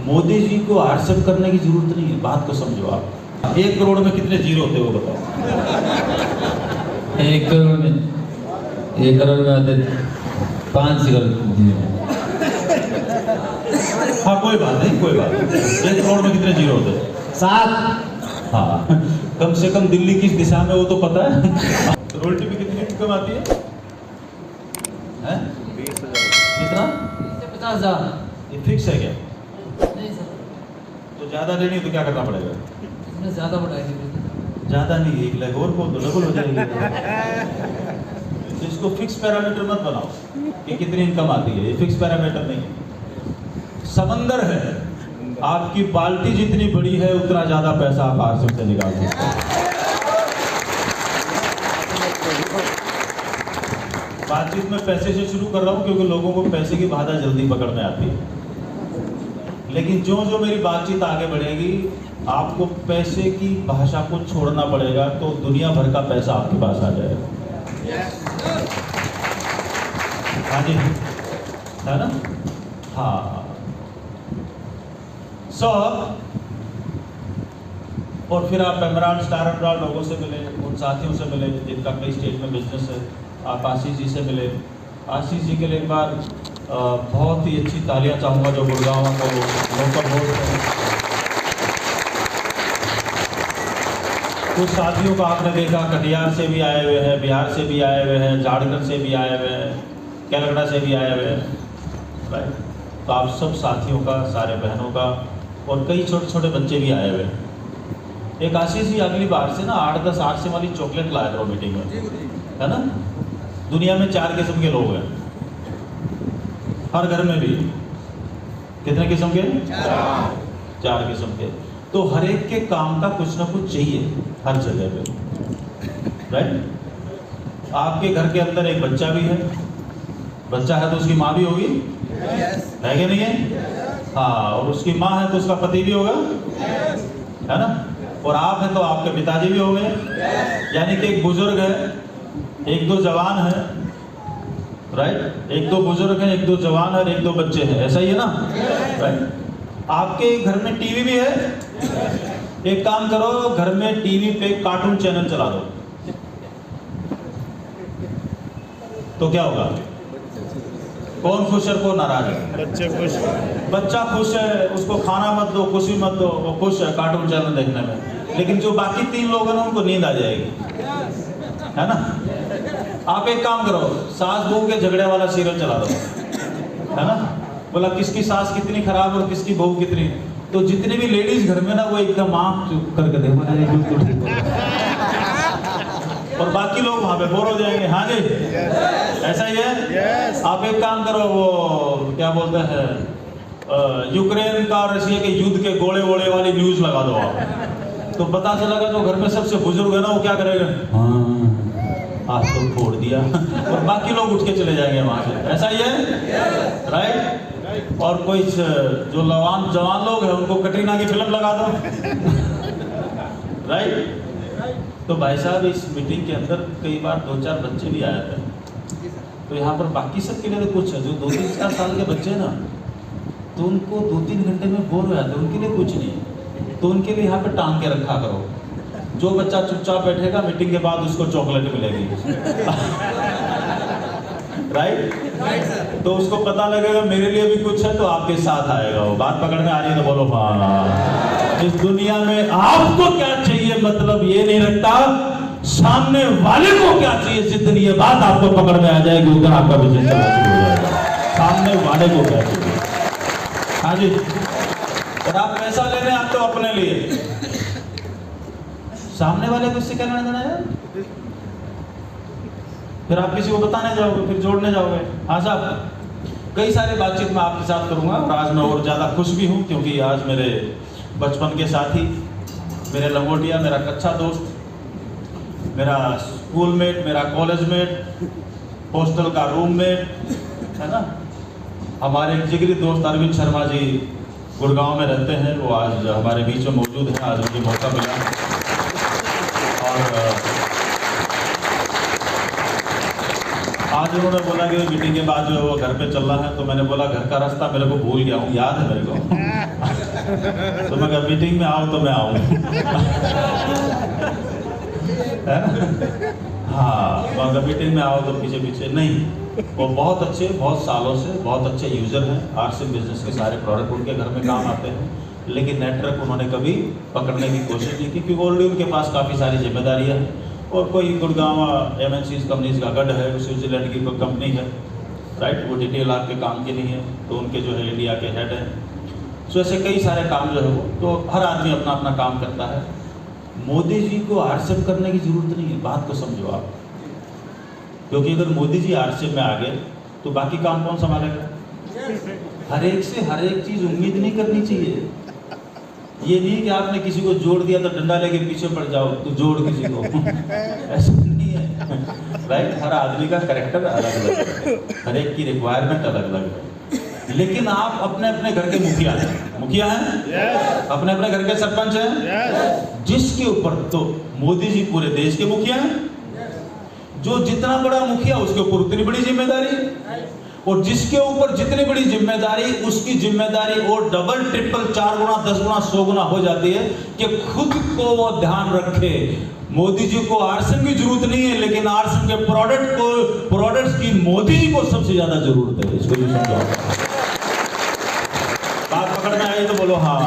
मोदी जी को आक्षेप करने की जरूरत नहीं है, बात को समझो आप। 1 करोड़ में कितने जीरो होते वो बताओ। 1 करोड़ में आते 5 करोड़ जीरो। हाँ कोई बात नहीं, कोई बात नहीं। 1 करोड़ में कितने जीरो होते? 7। हाँ कम से कम दिल्ली किस दिशा में वो तो पता है। तो रोटी भी कितनी इनकम आती है? 20,000। कितना? 50,000। ये फिक्स है क्या? नहीं सर, तो ज्यादा लेनी तो क्या करना पड़ेगा? इसमें ज़्यादा बढ़ाएंगे। ज्यादा नहीं, 1 लाख और बोल दो, डबल हो जाएगी। तो इसको फिक्स पैरामीटर मत बनाओ कि कितनी इनकम आती है, ये फिक्स पैरामीटर नहीं है। समंदर है, आपकी बाल्टी जितनी बड़ी है उतना ज्यादा पैसा आप आरसीएम से निकाल सकते हैं। बातचीत में पैसे से शुरू कर रहा हूं क्योंकि लोगों को पैसे की बाधा जल्दी पकड़ में आती है, लेकिन जो जो मेरी बातचीत आगे बढ़ेगी आपको पैसे की भाषा को छोड़ना पड़ेगा, तो दुनिया भर का पैसा आपके पास आ जाएगा। हाँ जी, है ना? हाँ। और फिर आप इमरान स्टार एंड लोगों से मिले, उन साथियों से मिले जिनका कई स्टेट में बिजनेस है। आप आशीष जी से मिले। आशीष जी के लिए एक बार बहुत ही अच्छी तालियां चाहूँगा जो गुड़गांव को लोकल होस्ट है। कुछ साथियों को आपने देखा कटिहार से भी आए हुए हैं, बिहार से भी आए हुए हैं, झारखंड से भी आए हुए हैं, कनाडा से भी आए हुए हैं, राइट? तो आप सब साथियों का, सारे बहनों का, और कई छोटे छोटे बच्चे भी आए हुए हैं। एक आशीष जी अगली बार से ना 8-10 8 वाली चॉकलेट लाया करो मीटिंग में, है ना? दुनिया में 4 किस्म के लोग हैं, हर घर में भी कितने किस्म के? 4 किस्म के। तो हर एक के काम का कुछ ना कुछ चाहिए हर जगह पे, राइट? आपके घर के अंदर एक बच्चा भी है, बच्चा है तो उसकी माँ भी होगी, है कि नहीं है? हाँ, और उसकी माँ है तो उसका पति भी होगा, है ना? और आप हैं तो आपके पिताजी भी होंगे। यानी कि एक बुजुर्ग है, 1-2 जवान है, राइट? 1-2 बुजुर्ग हैं, 1-2 जवान है और 1-2 बच्चे हैं, ऐसा ही है ना, राइट? आपके घर में टीवी भी है। एक काम करो, घर में टीवी पे कार्टून चैनल चला दो, तो क्या होगा? कौन खुश है, कौन नाराज है? बच्चे खुश। बच्चा खुश है, उसको खाना मत दो, खुशी मत दो, वो खुश है कार्टून चैनल देखने में। लेकिन जो बाकी 3 लोग हैं ना उनको नींद आ जाएगी, है ना? आप एक काम करो, सास बहू के झगड़े वाला सीरियल चला दो, है ना? बोला किसकी सास कितनी खराब और किसकी बहू कितनी, तो जितनी भी लेडीज घर में ना वो एकदम आंख चुप करके देखो, और बाकी लोग वहां पे बोर हो जाएंगे। हाँ जी, ऐसा ही है। आप एक काम करो, वो क्या बोलते हैं, यूक्रेन का रशिया के युद्ध के गोले वोले वाली न्यूज लगा दो आप, तो पता चलेगा जो घर में सबसे बुजुर्ग है ना वो क्या करेगा, हाँ आज तो फोड़ दिया, और बाकी लोग उठ के चले जाएंगे वहां से। ऐसा ही है, राइट? और कोई जो जवान लोग हैं उनको कटरीना की फिल्म लगा दो, राइट? तो भाई साहब इस मीटिंग के अंदर कई बार 2-4 बच्चे भी आए थे, तो यहाँ पर बाकी सब के लिए तो कुछ है, जो 2-3-4 साल के बच्चे हैं ना, तो उनको 2-3 घंटे में बोर हो जाते, उनके लिए कुछ नहीं है, तो उनके लिए यहाँ पे टांग के रखा करो। जो बच्चा चुपचाप बैठेगा मीटिंग के बाद उसको चॉकलेट मिलेगी, राइट? तो उसको पता लगेगा मेरे लिए भी कुछ है, तो आपके साथ आएगा। वो बात पकड़ में आ रही है तो बोलो हाँ। इस दुनिया में आपको क्या चाहिए मतलब ये नहीं रखता, सामने वाले को क्या चाहिए, जितनी ये बात आपको पकड़ में आ जाएगी उधर आपका बिजनेस चलना शुरू हो जाएगा। सामने वाले को क्या चाहिए? हाँ जी। और आप पैसा ले रहे हैं आप तो अपने लिए, सामने वाले को इससे क्या लेना देना है? फिर आप किसी को बताने जाओगे, फिर जोड़ने जाओगे। हाँ साहब, कई सारे बातचीत मैं आपके साथ करूंगा, और आज मैं और ज़्यादा खुश भी हूँ क्योंकि आज मेरे बचपन के साथी, मेरे लंगोटिया, मेरा कच्चा दोस्त, मेरा स्कूल मेट, मेरा कॉलेज मेट, हॉस्टल का रूममेट, है ना, हमारे एक जिगरी दोस्त अरविंद शर्मा जी गुड़गांव में रहते हैं, वो आज हमारे बीच में मौजूद हैं। आज उनकी मौका मिला, और आज उन्होंने बोला कि मीटिंग के बाद जो वो घर पे चल रहा है, तो मैंने बोला घर का रास्ता मेरे को भूल गया हूँ, याद है मेरे को। तो मैं कहा मीटिंग में आओ तो मैं आऊँ। है ना? हाँ, मैं कहा मीटिंग में आओ तो पीछे पीछे नहीं। वो बहुत अच्छे, बहुत सालों से बहुत अच्छे यूजर हैं। आरसीएम बिजनेस के सारे प्रोडक्ट उनके घर में काम आते हैं, लेकिन नेटवर्क उन्होंने कभी पकड़ने की कोशिश नहीं की, क्योंकि ऑलरेडी उनके पास काफ़ी सारी जिम्मेदारियाँ हैं। और कोई गुड़गांव MNCs कंपनीज का गढ़ है, स्विट्जरलैंड की कोई कंपनी है, राइट, वो डिटेल आपके काम के नहीं है, तो उनके जो है इंडिया के हेड हैं। सो ऐसे कई सारे काम जो है वो, तो हर आदमी अपना अपना काम करता है। मोदी जी को आरसीएम करने की जरूरत नहीं है, बात को समझो आप, क्योंकि अगर मोदी जी आरसीएम में आ गए तो बाकी काम कौन संभालेगा? हर एक से हर एक चीज उम्मीद नहीं करनी चाहिए। ये नहीं कि आपने किसी को जोड़ दिया तो डंडा लेके पीछे पड़ जाओ, तो जोड़ किसी को ऐसा नहीं है, राइट। हर आदमी का कैरेक्टर अलग अलग है, हर एक की रिक्वायरमेंट अलग अलग है। लेकिन आप अपने अपने घर के मुखिया हैं, मुखिया हैं, अपने अपने घर के सरपंच हैं, जिसके ऊपर तो मोदी जी पूरे देश के मुखिया हैं। जो जितना बड़ा मुखिया उसके ऊपर उतनी बड़ी जिम्मेदारी, और जिसके ऊपर जितनी बड़ी जिम्मेदारी उसकी जिम्मेदारी और डबल ट्रिपल 4 गुना 10 गुना 100 गुना हो जाती है कि खुद को वो ध्यान रखे। मोदी जी को आरसीएम की जरूरत नहीं है, लेकिन आरसीएम के प्रोडक्ट्स की मोदी जी को सबसे ज्यादा जरूरत है। इसको भी समझो। बात पकड़ में आई तो बोलो हाँ।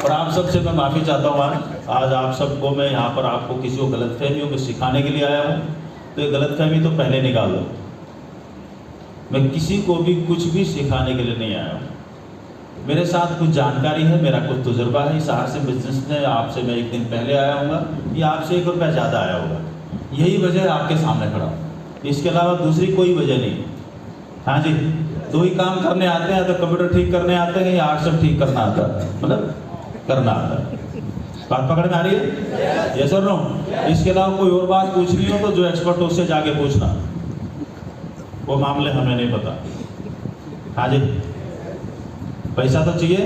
और आप सबसे मैं माफी चाहता हूँ, आज आप सबको मैं यहाँ पर आपको किसी को गलतफहमियों को सिखाने के लिए आया हूँ, तो ये गलतफहमी तो पहले निकाल दो। मैं किसी को भी कुछ भी सिखाने के लिए नहीं आया हूँ। मेरे साथ कुछ जानकारी है, मेरा कुछ तजुर्बा है इस आरसीएम बिजनेस में। आपसे मैं एक दिन पहले आया हूँ, या आपसे 1 रुपया ज़्यादा आया होगा, यही वजह आपके सामने खड़ा हूँ, इसके अलावा दूसरी कोई वजह नहीं। हाँ जी, 2 ही काम करने आते हैं, तो कंप्यूटर ठीक करने आते हैं या आरसीएम ठीक करना आता है, मतलब करना आता है। बात पकड़ में आ रही है? यस और नो? इसके अलावा कोई और बात पूछनी हो तो जो एक्सपर्ट हो उससे जाके पूछना, वो मामले हमें नहीं पता। हाँ जी, पैसा तो चाहिए।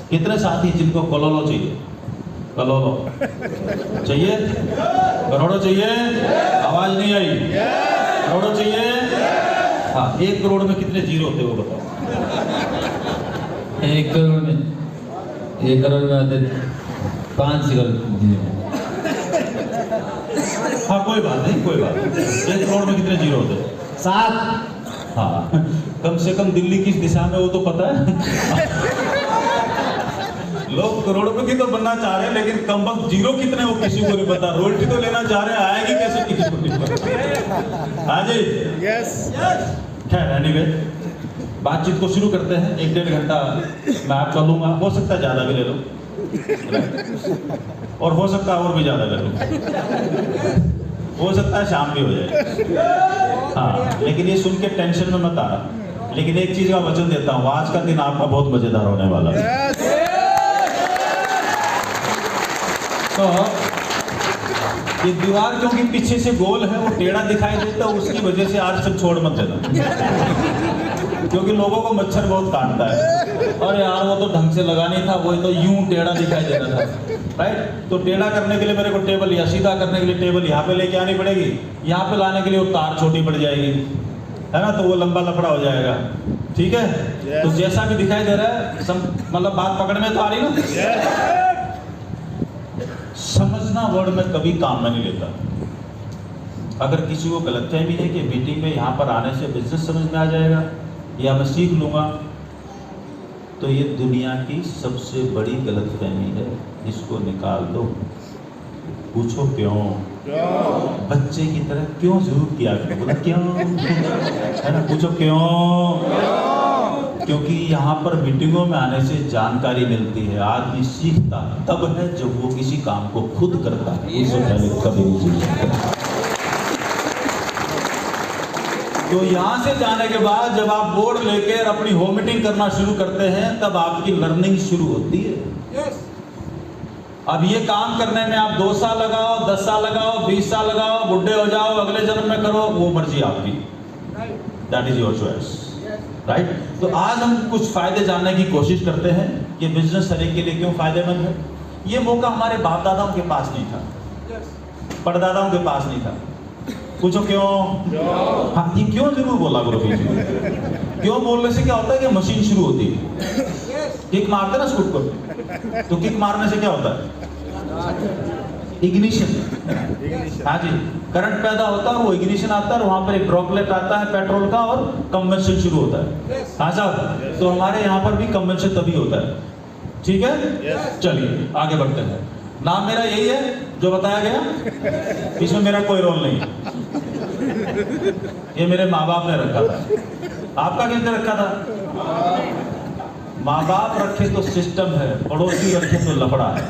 कितने साथी जिनको कलोलो चाहिए? कलोलो चाहिए? करोड़ों चाहिए? आवाज नहीं आई। करोड़ों चाहिए? हाँ, 1 करोड़ में कितने जीरो होते वो बताओ। 1 करोड़ में आते 5 जीरो। हाँ, कोई बात नहीं, कोई बात नहीं। 1 करोड़ में कितने जीरो होते? 7। हाँ, कम से कम दिल्ली किस दिशा में वो तो पता है। लोग करोड़पति तो बनना चाह रहे हैं, लेकिन कम वक्त जीरो कितने वो किसी को नहीं पता। रोटी तो लेना चाह रहे हैं, आएगी कैसे किसी को नहीं पता। हाँ जी, यस। खैर एनीवे, बातचीत को शुरू करते हैं। 1-1.5 घंटा मैं आपका लूंगा, हो सकता है ज्यादा भी ले लो, और हो सकता है और भी ज्यादा ले लो, हो सकता है शाम भी हो जाए। हाँ, लेकिन ये सुन के टेंशन में मत आना। लेकिन एक चीज का वचन देता हूँ, आज का दिन आपका बहुत मजेदार होने वाला है। तो ये दीवार क्योंकि पीछे से गोल है, वो टेढ़ा दिखाई देता है, उसकी वजह से आज सब छोड़ मत देना, क्योंकि लोगों को मच्छर बहुत काटता है। और यार वो तो ढंग से लगा नहीं था, वो तो यूं टेढ़ा दिखाई दे रहा था, राइट। तो टेढ़ा करने के लिए मेरे को टेबल, या सीधा करने के लिए टेबल यहाँ पे लेके आनी पड़ेगी। यहाँ पे लाने के लिए वो तार छोटी पड़ जाएगी, है ना, तो वो लंबा लफड़ा हो जाएगा। ठीक है, तो जैसा भी दिखाई दे रहा है, मतलब बात पकड़ में तो आ रही ना। समझना वर्ड में कभी काम में नहीं लेता। अगर किसी को गलतफहमी है कि मीटिंग में यहाँ पर आने से बिजनेस समझ में आ जाएगा या मैं सीख लूंगा, तो ये दुनिया की सबसे बड़ी गलतफहमी है। इसको निकाल दो। पूछो क्यों? बच्चे की तरह क्यों जरूर किया करो, बोला क्यों, है ना, पूछो क्यों। क्योंकि यहाँ पर मीटिंगों में आने से जानकारी मिलती है। आदमी सीखता तब है जब वो किसी काम को खुद करता है, ये सब पहले कभी नहीं सीखता। तो यहाँ से जाने के बाद जब आप बोर्ड लेकर अपनी होम मीटिंग करना शुरू करते हैं, तब आपकी लर्निंग शुरू होती है। अब ये काम करने में आप 2 साल लगाओ, 10 साल लगाओ, 20 साल लगाओ, बुढ़े हो जाओ, अगले जन्म में करो, वो मर्जी आपकी। That is your choice, right. तो आज हम कुछ फायदे जानने की कोशिश करते हैं कि बिजनेस शरीक के लिए क्यों फायदेमंद है। ये मौका हमारे बाप दादाओं के पास नहीं था, परदादाओं के पास नहीं था। पूछो क्यों? हाँ, ये क्यों जरूर बोला करो। क्यों बोलने से क्या होता है कि मशीन शुरू होती है। किक मारते ना स्कूट को, तो किक मारने से क्या होता है? इग्निशन। हाँ जी, करंट पैदा होता है, वो इग्निशन आता है, वहां पर एक ड्रॉपलेट आता है पेट्रोल का और कंबेंशन शुरू होता है। हाँ साहब, तो हमारे यहाँ पर भी कंबेंशन तभी होता है। ठीक है, चलिए आगे बढ़ते हैं। नाम मेरा यही है जो बताया गया, इसमें मेरा कोई रोल नहीं है। ये मेरे माँ बाप ने रखा था। आपका किसने रखा था? माँ बाप रखे तो सिस्टम है, पड़ोसी रखे तो लफड़ा है।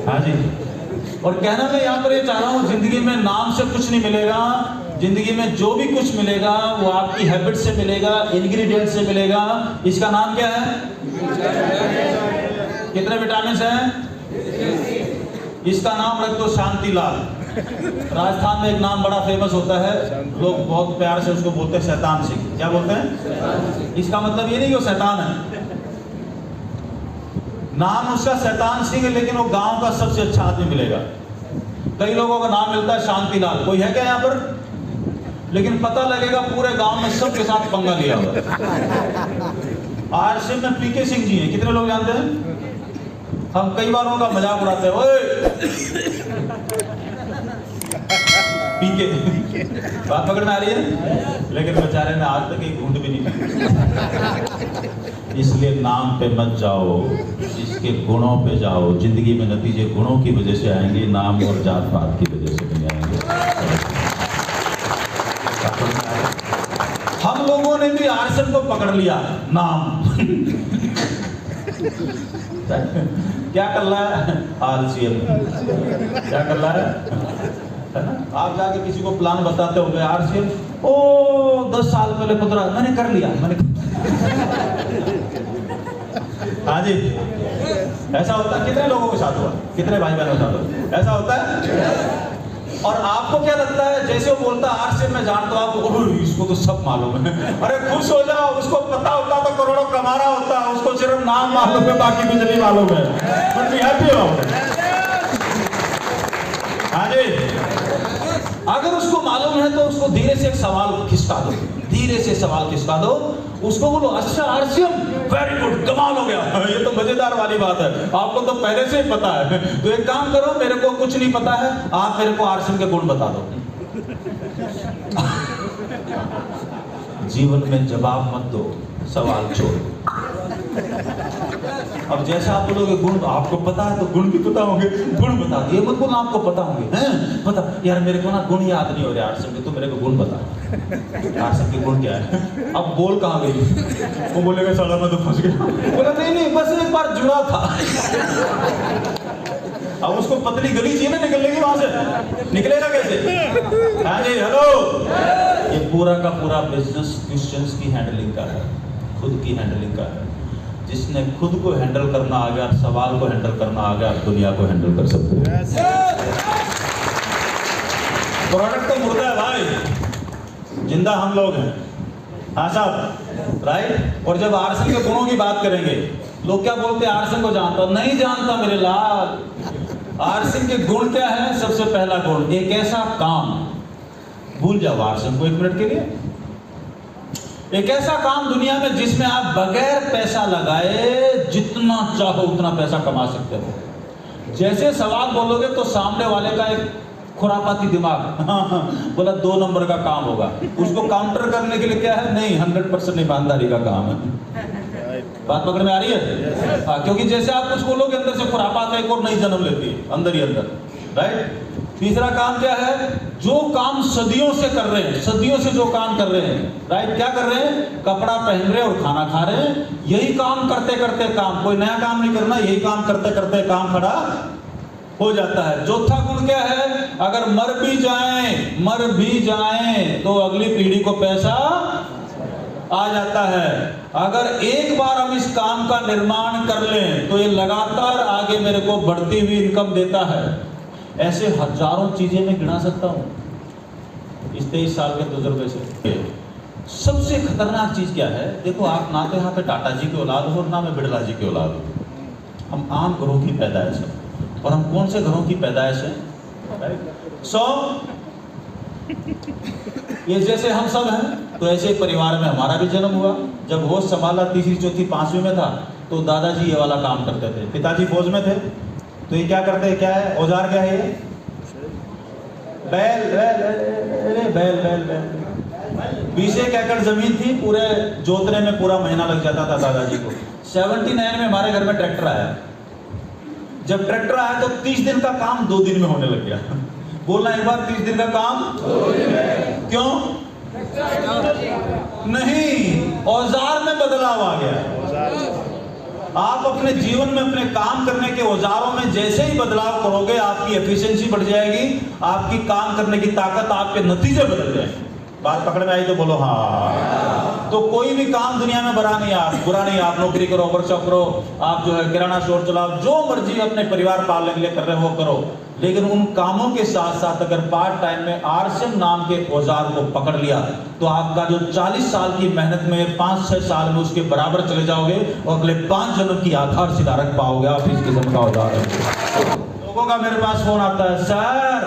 हाँ जी, और कहना मैं यहाँ पर ये चाह रहा हूँ, जिंदगी में नाम से कुछ नहीं मिलेगा। जिंदगी में जो भी कुछ मिलेगा वो आपकी हैबिट से मिलेगा, इंग्रेडिएंट से मिलेगा। इसका नाम क्या है? कितने विटामिन हैं? इसका नाम रख दो शांतिलाल। राजस्थान में एक नाम बड़ा फेमस होता है, लोग बहुत प्यार से उसको बोलते हैं शैतान सिंह। क्या बोलते हैं? इसका मतलब ये नहीं कि वो शैतान है, नाम उसका शैतान सिंह है, लेकिन वो गांव का सबसे अच्छा आदमी मिलेगा। कई लोगों का नाम मिलता है शांतिलाल, कोई है क्या यहाँ पर? लेकिन पता लगेगा पूरे गांव में सबके साथ पंगा लिया हुआ है। आरसीएम में पीके सिंह जी हैं, कितने लोग जानते हैं? हम कई बार उनका मजाक उड़ाते हैं, ओए पीके। बात पकड़ में आ रही है? लेकिन बेचारे ने आज तक एक घूंट भी नहीं पी। इसलिए नाम पे मत जाओ, इसके गुणों पे जाओ। जिंदगी में नतीजे गुणों की वजह से आएंगे, नाम और जात पात की वजह से नहीं आएंगे। हम लोगों ने भी आरएसएस को पकड़ लिया, नाम। क्या कर रहा है आरसीएम? क्या कर रहा है ना? आप जाके किसी को प्लान बताते होंगे आरसीएम, ओ 10 साल पहले 15 मैंने कर लिया, मैंने। हाँ जी, ऐसा होता है। कितने लोगों के साथ हुआ? कितने भाई बहनों के साथ हुआ? ऐसा होता है। और आपको क्या लगता है, जैसे वो बोलता है आरसीएम में जानता हूं, आपको इसको तो सब मालूम है। अरे खुश हो जाओ, उसको पता होता तो करोड़ों कमा रहा होता, उसको सिर्फ नाम मालूम है, बाकी कुछ नहीं मालूम है। बट हैप्पी हो। हाँ जी, अगर उसको मालूम है तो उसको धीरे से एक सवाल खिसका दो, धीरे से सवाल खिसका दो, उसको बोलो अच्छा आरसीएम वेरी गुड, कमाल हो गया। ये तो मजेदार वाली बात है, आपको तो पहले से ही पता है। तो एक काम करो, मेरे को कुछ नहीं पता है, आप मेरे को आरसीएम के गुण बता दो। जीवन में जवाब मत दो, सवाल छोड़ो। अब जैसे आप बोलोगे गुण आपको पता है, तो गुण भी पता होंगे, गुण बता दिए। मत बोलना आपको पता होंगे, हैं पता यार मेरे को ना गुण याद नहीं हो रहे आरसीएम के, तो मेरे को गुण बता। आरसीएम के गुण क्या है? अब बोल कहाँ गई? वो बोलेगा साला मैं तो फंस गया। बोला नहीं बस एक बार जुड़ा था। अब उसको पतली गली चाहिए ना निकलने की, वहां से निकलेगा कैसे? हाँ जी, हेलो। ये पूरा का पूरा बिजनेस क्वेश्चंस की हैंडलिंग का है, खुद की हैंडलिंग का है। जिसने खुद को हैंडल करना आ गया, सवाल को हैंडल करना आ गया, दुनिया को हैंडल कर सकते हैं। प्रोडक्ट तो मुर्दा है भाई, जिंदा हम लोग हैं। हाँ साहब, राइट। और जब आरसीएम के गुणों की बात करेंगे, लोग क्या बोलते हैं आरसीएम को जानता? नहीं जानता मेरे लाल। आरसीएम के गुण क्या है? सबसे पहला गुण, एक ऐसा काम, भूल जाओ आरसीएम को एक मिनट के लिए, एक ऐसा काम दुनिया में जिसमें आप बगैर पैसा लगाए जितना चाहो उतना पैसा कमा सकते हो। जैसे सवाल बोलोगे तो सामने वाले का एक खुरापाती दिमाग बोला 2 नंबर का काम होगा, उसको काउंटर करने के लिए क्या है? नहीं, 100% ईमानदारी का काम है। बात पकड़ में आ रही है? हाँ, क्योंकि जैसे आप कुछ बोलोगे अंदर से खुरापात एक और नई जन्म लेती है अंदर ही अंदर, राइट। तीसरा काम क्या है? जो काम सदियों से कर रहे हैं, सदियों से जो काम कर रहे हैं, राइट, क्या कर रहे हैं? कपड़ा पहन रहे और खाना खा रहे हैं, यही काम करते करते काम, कोई नया काम नहीं करना, यही काम करते करते काम खड़ा हो जाता है। चौथा गुण क्या है? अगर मर भी जाएं तो अगली पीढ़ी को पैसा आ जाता है। अगर एक बार हम इस काम का निर्माण कर लें तो ये लगातार आगे मेरे को बढ़ती हुई इनकम देता है। ऐसे हजारों चीजें मैं गिना सकता हूं इस 23 साल के तजुर्बे से। सबसे खतरनाक चीज क्या है? देखो, आप ना तो यहाँ पे टाटा जी की औलाद हो और ना मैं बिड़ला जी की औलाद हूं। हम आम घरों की पैदाइश है। और हम कौन से घरों की पैदाइश है? ये जैसे हम सब हैं, तो तो ऐसे ही परिवार में हमारा भी जन्म हुआ। जब होश संभाला, तीसरी चौथी पांचवी में था, तो दादाजी ये वाला काम करते थे। पिताजी फौज में थे, तो ये क्या करते हैं, क्या है औजार, क्या है ये? बैल बैल बैल बैल बैल बैल 20 एकड़ जमीन थी, पूरे जोतने में पूरा महीना लग जाता था दादाजी को। 79 में हमारे घर में ट्रैक्टर आया। जब ट्रैक्टर आया तो 30 दिन का काम 2 दिन में होने लग गया। बोलना एक बार, 30 दिन का काम 2 दिन में। क्यों? नहीं, औजार में बदलाव आ गया। आप अपने जीवन में अपने काम करने के औजारों में जैसे ही बदलाव करोगे, आपकी एफिशिएंसी बढ़ जाएगी, आपकी काम करने की ताकत, आपके नतीजे बदल जाएंगे। बात पकड़ में आई तो बोलो हाँ। तो कोई भी काम दुनिया में बुरा नहीं आप नौकरी करो, वर्कशॉप करो, आप जो है किराना स्टोर चलाओ, जो मर्जी अपने परिवार पालने के लिए कर रहे हो करो, लेकिन उन कामों के साथ साथ अगर पार्ट टाइम में आरसीएम नाम के औजार को पकड़ लिया, तो आपका जो 40 साल की मेहनत में 5-6 साल में उसके बराबर चले जाओगे और अगले 5 जन्म की आधारशिला रख पाओगे आप इस किस्म का औजार है। लोगों का मेरे पास फोन आता है, सर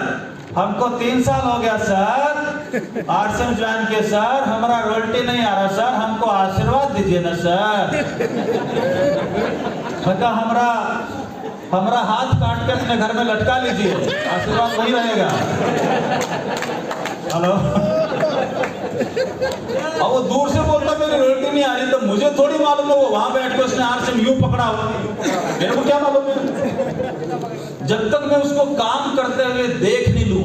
हमको 3 साल हो गया सर आरसीएम ज्वाइन किए सर, हमारा रॉयल्टी नहीं आ रहा सर, हमको आशीर्वाद दीजिए ना सर। मैं हमारा हाथ काट के अपने घर में लटका लीजिए, आशीर्वाद वही रहेगा। हेलो, और वो दूर से बोलता मेरी रॉयल्टी नहीं आ रही, तो मुझे थोड़ी मालूम है वो वहां बैठ के उसने आरसीएम यूं पकड़ा हुआ, मेरे को क्या मालूम है? जब तक मैं उसको काम करते हुए देख नहीं लूं,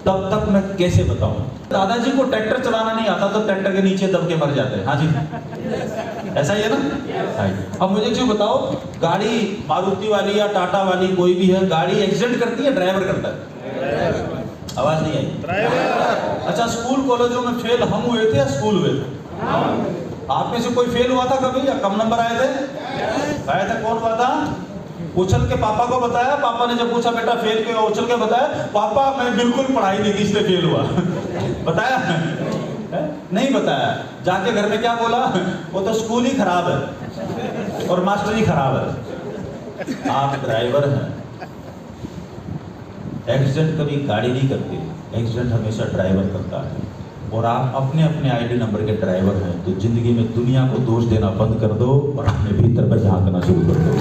तब तक मैं कैसे बताऊं? दादाजी को ट्रैक्टर चलाना नहीं आता, तो ट्रैक्टर के नीचे दब के मर जाते हैं। हाँ जी, ऐसा ही है ना। अब मुझे जो बताओ, गाड़ी मारुति वाली या टाटा वाली कोई भी है, गाड़ी एक्सीडेंट करती है, ड्राइवर करता है? आवाज नहीं आई। अच्छा, स्कूल कॉलेजों में फेल हम हुए थे या स्कूल हुए थे? आप में से कोई फेल हुआ था कभी, या कम नंबर आए थे? कौन हुआ था? उछल के पापा को बताया, पापा ने जब पूछा बेटा फेल क्यों, उछल के बताया पापा मैं बिल्कुल पढ़ाई नहीं की इसलिए फेल हुआ। बताया नहीं? बताया। जाके घर में क्या बोला, वो तो स्कूल ही खराब है और मास्टर ही खराब है। आप ड्राइवर हैं, एक्सीडेंट कभी गाड़ी नहीं करती, एक्सीडेंट हमेशा ड्राइवर करता है। और आप अपने अपने आईडी नंबर के ड्राइवर हैं, तो जिंदगी में दुनिया को दोष देना बंद कर दो और अपने भीतर पर झांकना शुरू कर दो।